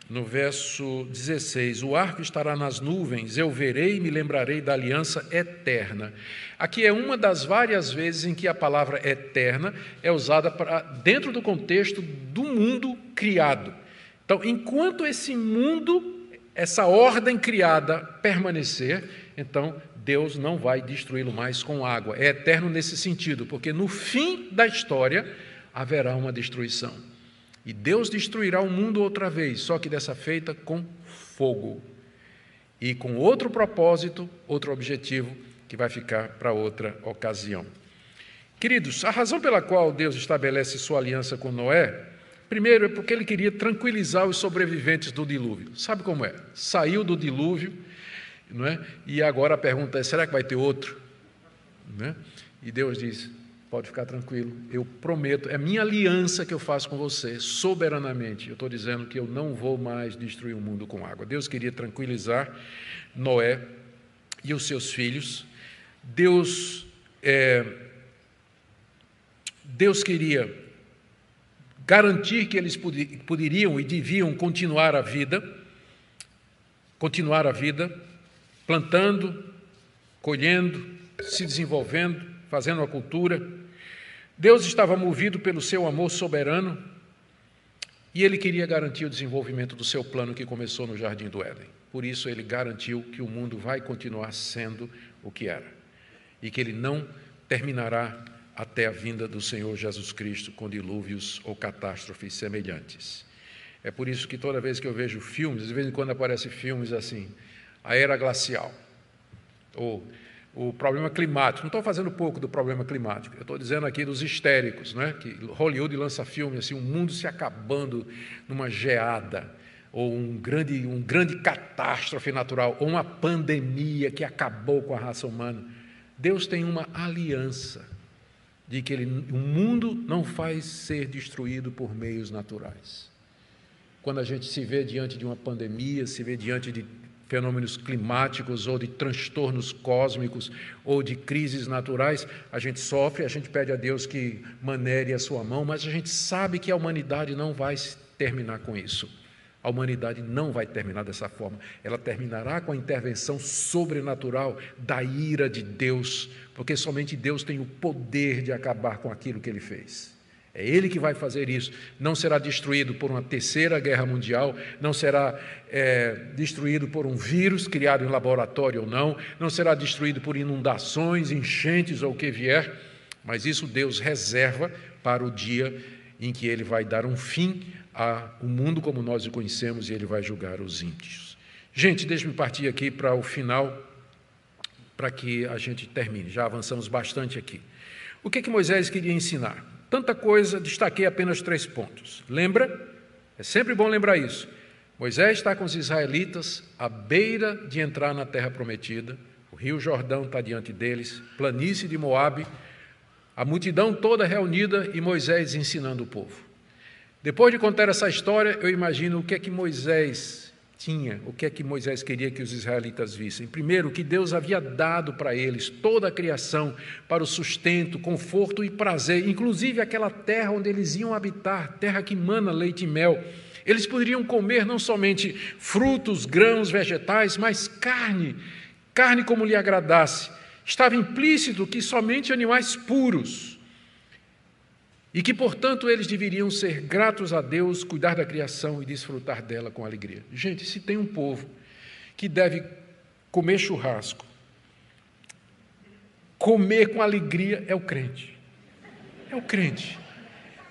no verso 16, o arco estará nas nuvens, eu verei e me lembrarei da aliança eterna. Aqui é uma das várias vezes em que a palavra eterna é usada dentro do contexto do mundo criado. Então, enquanto esse mundo, essa ordem criada permanecer, então Deus não vai destruí-lo mais com água. É eterno nesse sentido, porque no fim da história haverá uma destruição. E Deus destruirá o mundo outra vez, só que dessa feita com fogo. E com outro propósito, outro objetivo, que vai ficar para outra ocasião. Queridos, a razão pela qual Deus estabelece sua aliança com Noé, primeiro é porque ele queria tranquilizar os sobreviventes do dilúvio. Sabe como é? Saiu do dilúvio, não é? E agora a pergunta é, será que vai ter outro? Não é? E Deus diz, pode ficar tranquilo, eu prometo, é minha aliança que eu faço com você, soberanamente. Eu estou dizendo que eu não vou mais destruir o mundo com água. Deus queria tranquilizar Noé e os seus filhos. Deus queria garantir que eles poderiam e deviam continuar a vida, plantando, colhendo, se desenvolvendo, fazendo a cultura. Deus estava movido pelo seu amor soberano e ele queria garantir o desenvolvimento do seu plano que começou no Jardim do Éden. Por isso ele garantiu que o mundo vai continuar sendo o que era e que ele não terminará até a vinda do Senhor Jesus Cristo com dilúvios ou catástrofes semelhantes. É por isso que toda vez que eu vejo filmes, de vez em quando aparecem filmes assim, a era glacial, ou o problema climático. Não estou fazendo pouco do problema climático, eu estou dizendo aqui dos histéricos, né? Que Hollywood lança filme assim, o mundo se acabando numa geada, ou um grande catástrofe natural, ou uma pandemia que acabou com a raça humana. Deus tem uma aliança de que o mundo não vai ser destruído por meios naturais. Quando a gente se vê diante de uma pandemia, se vê diante de fenômenos climáticos ou de transtornos cósmicos ou de crises naturais, a gente sofre, a gente pede a Deus que manere a sua mão, mas a gente sabe que a humanidade não vai terminar com isso. A humanidade não vai terminar dessa forma. Ela terminará com a intervenção sobrenatural da ira de Deus, porque somente Deus tem o poder de acabar com aquilo que Ele fez. É Ele que vai fazer isso. Não será destruído por uma terceira guerra mundial, não será destruído por um vírus criado em laboratório ou não será destruído por inundações, enchentes ou o que vier, mas isso Deus reserva para o dia em que Ele vai dar um fim ao mundo como nós o conhecemos e Ele vai julgar os ímpios. Gente, deixe-me partir aqui para o final, para que a gente termine. Já avançamos bastante aqui. O que Moisés queria ensinar? Tanta coisa, destaquei apenas 3 pontos. Lembra? É sempre bom lembrar isso. Moisés está com os israelitas à beira de entrar na terra prometida, o rio Jordão está diante deles, planície de Moabe, a multidão toda reunida e Moisés ensinando o povo. Depois de contar essa história, eu imagino o que é que Moisés tinha, o que é que Moisés queria que os israelitas vissem. Primeiro, que Deus havia dado para eles toda a criação para o sustento, conforto e prazer, inclusive aquela terra onde eles iam habitar, terra que mana leite e mel. Eles poderiam comer não somente frutos, grãos, vegetais, mas carne como lhe agradasse. Estava implícito que somente animais puros, e que, portanto, eles deveriam ser gratos a Deus, cuidar da criação e desfrutar dela com alegria. Gente, se tem um povo que deve comer churrasco, comer com alegria, é o crente. É o crente.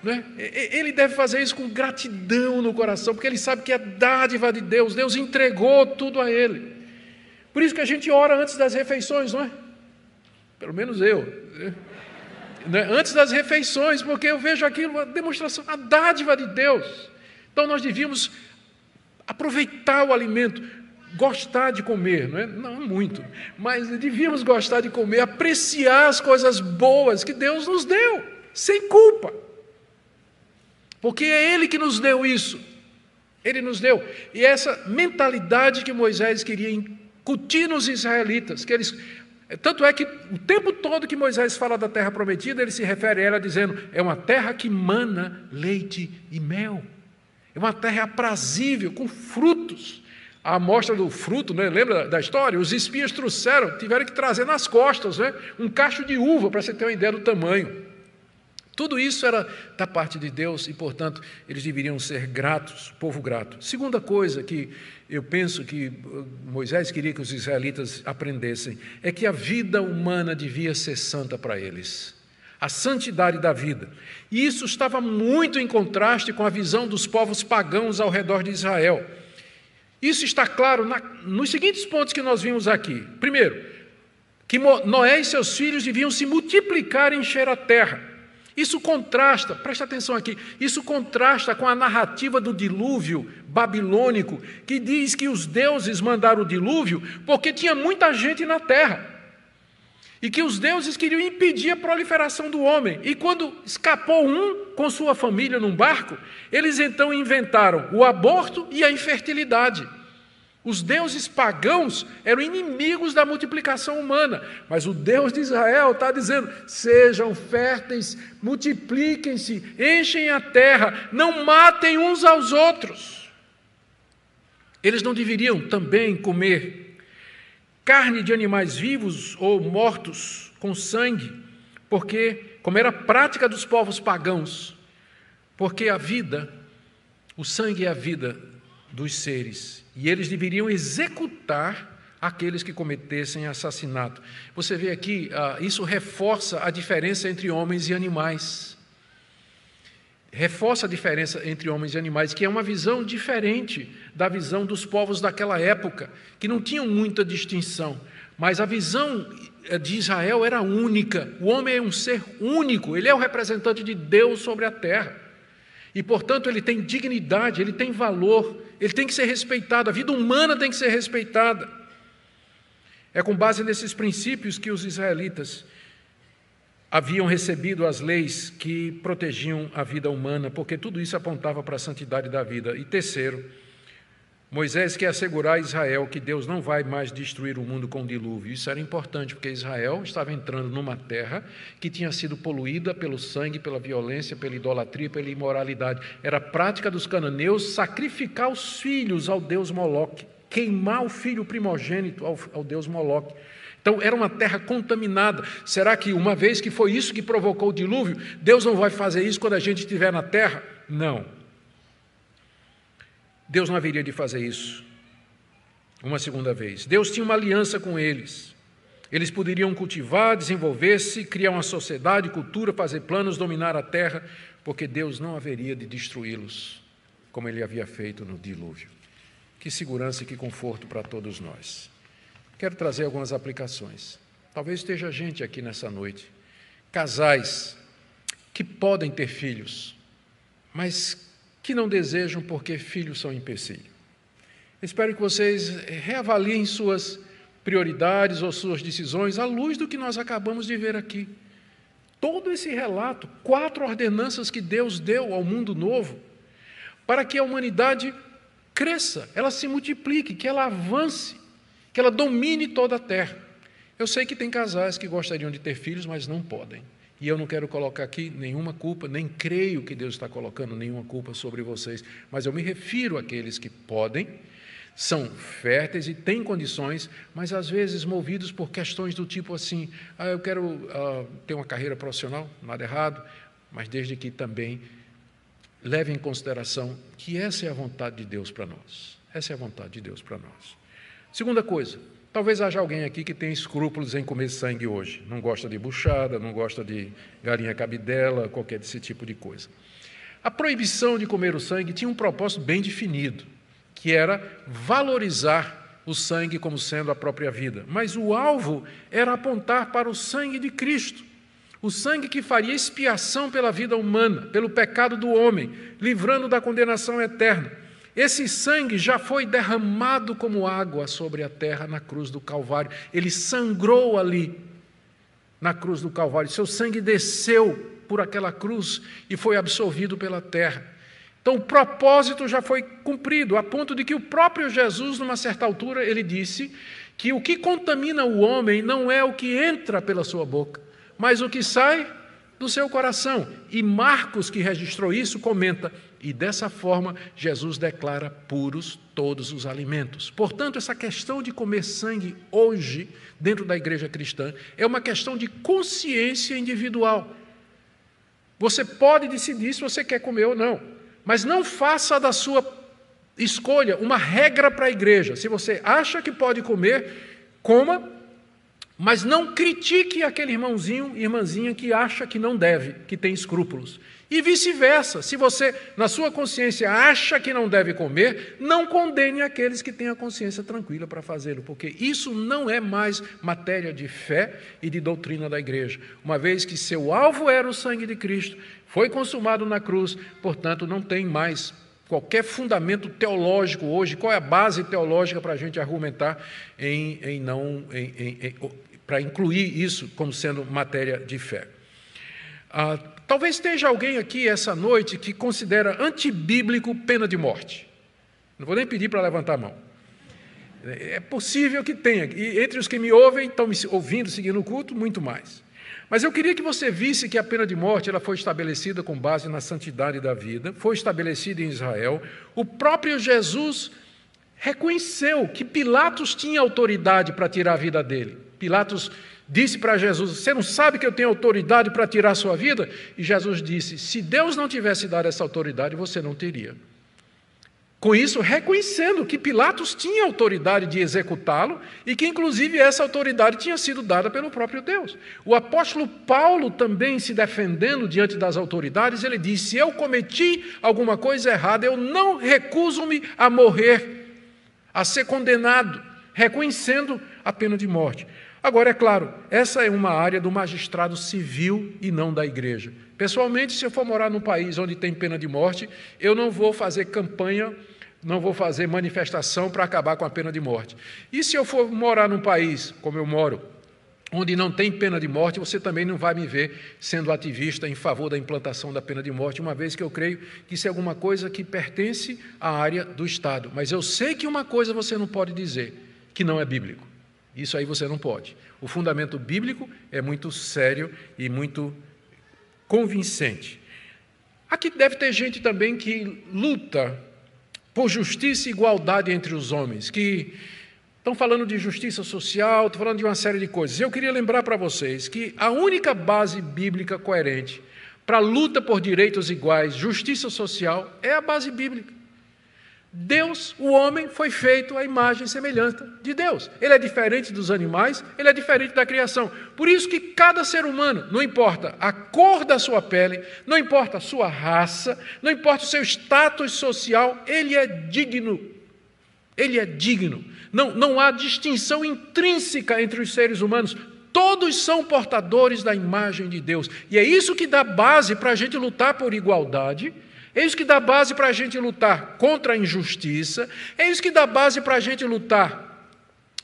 Não é? Ele deve fazer isso com gratidão no coração, porque ele sabe que é dádiva de Deus, Deus entregou tudo a ele. Por isso que a gente ora antes das refeições, não é? Pelo menos eu. Antes das refeições, porque eu vejo aquilo, uma demonstração, a dádiva de Deus. Então nós devíamos aproveitar o alimento, gostar de comer, não muito, mas devíamos gostar de comer, apreciar as coisas boas que Deus nos deu, sem culpa, porque é Ele que nos deu isso, Ele nos deu, e essa mentalidade que Moisés queria incutir nos israelitas, que eles... Tanto é que o tempo todo que Moisés fala da terra prometida, ele se refere a ela dizendo, é uma terra que mana leite e mel, é uma terra aprazível, com frutos. A amostra do fruto, lembra da história? Os espias tiveram que trazer nas costas, um cacho de uva, para você ter uma ideia do tamanho. Tudo isso era da parte de Deus e, portanto, eles deveriam ser gratos, povo grato. Segunda coisa que eu penso que Moisés queria que os israelitas aprendessem é que a vida humana devia ser santa para eles. A santidade da vida. E isso estava muito em contraste com a visão dos povos pagãos ao redor de Israel. Isso está claro nos seguintes pontos que nós vimos aqui. Primeiro, que Noé e seus filhos deviam se multiplicar e encher a terra. Isso contrasta, presta atenção aqui, isso contrasta com a narrativa do dilúvio babilônico, que diz que os deuses mandaram o dilúvio porque tinha muita gente na terra. E que os deuses queriam impedir a proliferação do homem. E quando escapou um com sua família num barco, eles então inventaram o aborto e a infertilidade. Os deuses pagãos eram inimigos da multiplicação humana, mas o Deus de Israel está dizendo: sejam férteis, multipliquem-se, enchem a terra, não matem uns aos outros. Eles não deveriam também comer carne de animais vivos ou mortos com sangue, porque, como era a prática dos povos pagãos, porque a vida, o sangue é a vida dos seres, e eles deveriam executar aqueles que cometessem assassinato. Você vê aqui, isso reforça a diferença entre homens e animais. Reforça a diferença entre homens e animais, que é uma visão diferente da visão dos povos daquela época, que não tinham muita distinção, mas a visão de Israel era única. O homem é um ser único, ele é o representante de Deus sobre a terra. E, portanto, ele tem dignidade, ele tem valor, ele tem que ser respeitado, a vida humana tem que ser respeitada. É com base nesses princípios que os israelitas haviam recebido as leis que protegiam a vida humana, porque tudo isso apontava para a santidade da vida. E terceiro, Moisés quer assegurar a Israel que Deus não vai mais destruir o mundo com o dilúvio. Isso era importante, porque Israel estava entrando numa terra que tinha sido poluída pelo sangue, pela violência, pela idolatria, pela imoralidade. Era a prática dos cananeus sacrificar os filhos ao deus Moloque, queimar o filho primogênito ao deus Moloque. Então, era uma terra contaminada. Será que, uma vez que foi isso que provocou o dilúvio, Deus não vai fazer isso quando a gente estiver na terra? Não. Deus não haveria de fazer isso uma segunda vez. Deus tinha uma aliança com eles. Eles poderiam cultivar, desenvolver-se, criar uma sociedade, cultura, fazer planos, dominar a terra, porque Deus não haveria de destruí-los, como Ele havia feito no dilúvio. Que segurança e que conforto para todos nós. Quero trazer algumas aplicações. Talvez esteja gente aqui nessa noite, casais que podem ter filhos, mas que não desejam porque filhos são empecilho. Espero que vocês reavaliem suas prioridades ou suas decisões à luz do que nós acabamos de ver aqui. Todo esse relato, 4 ordenanças que Deus deu ao mundo novo, para que a humanidade cresça, ela se multiplique, que ela avance, que ela domine toda a terra. Eu sei que tem casais que gostariam de ter filhos, mas não podem. E eu não quero colocar aqui nenhuma culpa, nem creio que Deus está colocando nenhuma culpa sobre vocês, mas eu me refiro àqueles que podem, são férteis e têm condições, mas às vezes movidos por questões do tipo assim: eu quero ter uma carreira profissional, nada errado, mas desde que também leve em consideração que essa é a vontade de Deus para nós. Essa é a vontade de Deus para nós. Segunda coisa, talvez haja alguém aqui que tenha escrúpulos em comer sangue hoje. Não gosta de buchada, não gosta de galinha cabidela, qualquer desse tipo de coisa. A proibição de comer o sangue tinha um propósito bem definido, que era valorizar o sangue como sendo a própria vida. Mas o alvo era apontar para o sangue de Cristo, o sangue que faria expiação pela vida humana, pelo pecado do homem, livrando da condenação eterna. Esse sangue já foi derramado como água sobre a terra na cruz do Calvário. Ele sangrou ali na cruz do Calvário. Seu sangue desceu por aquela cruz e foi absorvido pela terra. Então, o propósito já foi cumprido, a ponto de que o próprio Jesus, numa certa altura, ele disse que o que contamina o homem não é o que entra pela sua boca, mas o que sai do seu coração. E Marcos, que registrou isso, comenta: e dessa forma Jesus declara puros todos os alimentos. Portanto, essa questão de comer sangue hoje, dentro da igreja cristã, é uma questão de consciência individual. Você pode decidir se você quer comer ou não, mas não faça da sua escolha uma regra para a igreja. Se você acha que pode comer, coma, mas não critique aquele irmãozinho e irmãzinha que acha que não deve, que tem escrúpulos. E vice-versa, se você, na sua consciência, acha que não deve comer, não condene aqueles que têm a consciência tranquila para fazê-lo, porque isso não é mais matéria de fé e de doutrina da igreja. Uma vez que seu alvo era o sangue de Cristo, foi consumado na cruz, portanto, não tem mais qualquer fundamento teológico hoje. Qual é a base teológica para a gente argumentar para incluir isso como sendo matéria de fé? Talvez esteja alguém aqui essa noite que considera antibíblico pena de morte. Não vou nem pedir para levantar a mão. É possível que tenha. E entre os que me ouvem, estão me ouvindo, seguindo o culto, muito mais. Mas eu queria que você visse que a pena de morte ela foi estabelecida com base na santidade da vida, foi estabelecida em Israel. O próprio Jesus reconheceu que Pilatos tinha autoridade para tirar a vida dele. Pilatos disse para Jesus: você não sabe que eu tenho autoridade para tirar a sua vida? E Jesus disse: se Deus não tivesse dado essa autoridade, você não teria. Com isso, reconhecendo que Pilatos tinha autoridade de executá-lo e que, inclusive, essa autoridade tinha sido dada pelo próprio Deus. O apóstolo Paulo, também se defendendo diante das autoridades, ele disse: se eu cometi alguma coisa errada, eu não recuso-me a morrer, a ser condenado, reconhecendo a pena de morte. Agora, é claro, essa é uma área do magistrado civil e não da igreja. Pessoalmente, se eu for morar num país onde tem pena de morte, eu não vou fazer campanha, não vou fazer manifestação para acabar com a pena de morte. E se eu for morar num país, como eu moro, onde não tem pena de morte, você também não vai me ver sendo ativista em favor da implantação da pena de morte, uma vez que eu creio que isso é alguma coisa que pertence à área do Estado. Mas eu sei que uma coisa você não pode dizer, que não é bíblico. Isso aí você não pode. O fundamento bíblico é muito sério e muito convincente. Aqui deve ter gente também que luta por justiça e igualdade entre os homens, que estão falando de justiça social, estão falando de uma série de coisas. Eu queria lembrar para vocês que a única base bíblica coerente para a luta por direitos iguais, justiça social, é a base bíblica. Deus, o homem, foi feito à imagem e semelhança de Deus. Ele é diferente dos animais, ele é diferente da criação. Por isso que cada ser humano, não importa a cor da sua pele, não importa a sua raça, não importa o seu status social, ele é digno. Ele é digno. Não há distinção intrínseca entre os seres humanos. Todos são portadores da imagem de Deus. E é isso que dá base para a gente lutar por igualdade. É isso que dá base para a gente lutar contra a injustiça, é isso que dá base para a gente lutar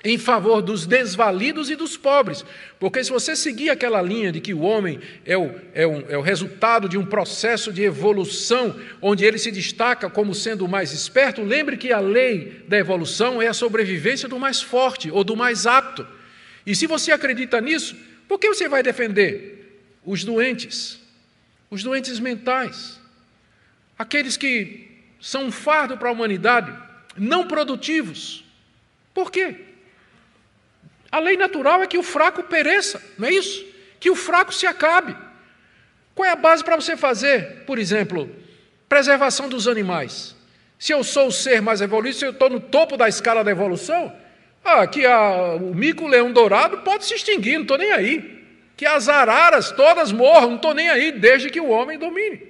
em favor dos desvalidos e dos pobres. Porque se você seguir aquela linha de que o homem é o resultado de um processo de evolução, onde ele se destaca como sendo o mais esperto, lembre que a lei da evolução é a sobrevivência do mais forte ou do mais apto. E se você acredita nisso, por que você vai defender os doentes mentais? Aqueles que são um fardo para a humanidade, não produtivos. Por quê? A lei natural é que o fraco pereça, não é isso? Que o fraco se acabe. Qual é a base para você fazer, por exemplo, preservação dos animais? Se eu sou o ser mais evoluído, se eu estou no topo da escala da evolução, que o mico-leão dourado pode se extinguir, não estou nem aí. Que as araras todas morram, não estou nem aí, desde que o homem domine.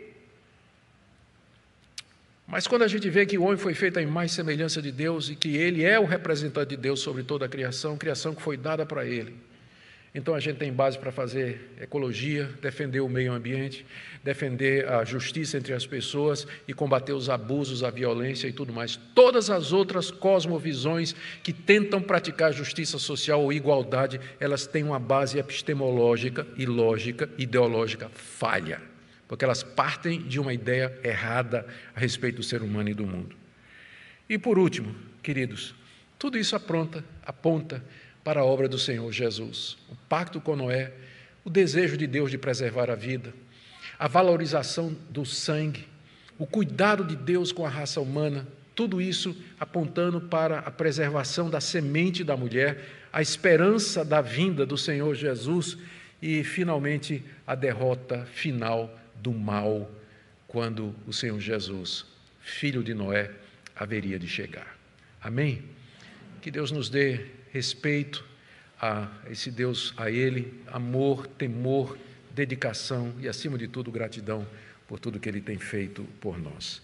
Mas quando a gente vê que o homem foi feito à imagem e semelhança de Deus e que ele é o representante de Deus sobre toda a criação que foi dada para ele, então a gente tem base para fazer ecologia, defender o meio ambiente, defender a justiça entre as pessoas e combater os abusos, a violência e tudo mais. Todas as outras cosmovisões que tentam praticar justiça social ou igualdade, elas têm uma base epistemológica e lógica, ideológica falha. Porque elas partem de uma ideia errada a respeito do ser humano e do mundo. E por último, queridos, tudo isso aponta para a obra do Senhor Jesus. O pacto com Noé, o desejo de Deus de preservar a vida, a valorização do sangue, o cuidado de Deus com a raça humana, tudo isso apontando para a preservação da semente da mulher, a esperança da vinda do Senhor Jesus e, finalmente, a derrota final do mal, quando o Senhor Jesus, filho de Noé, haveria de chegar. Amém? Que Deus nos dê respeito a esse Deus, a Ele, amor, temor, dedicação e, acima de tudo, gratidão por tudo que Ele tem feito por nós.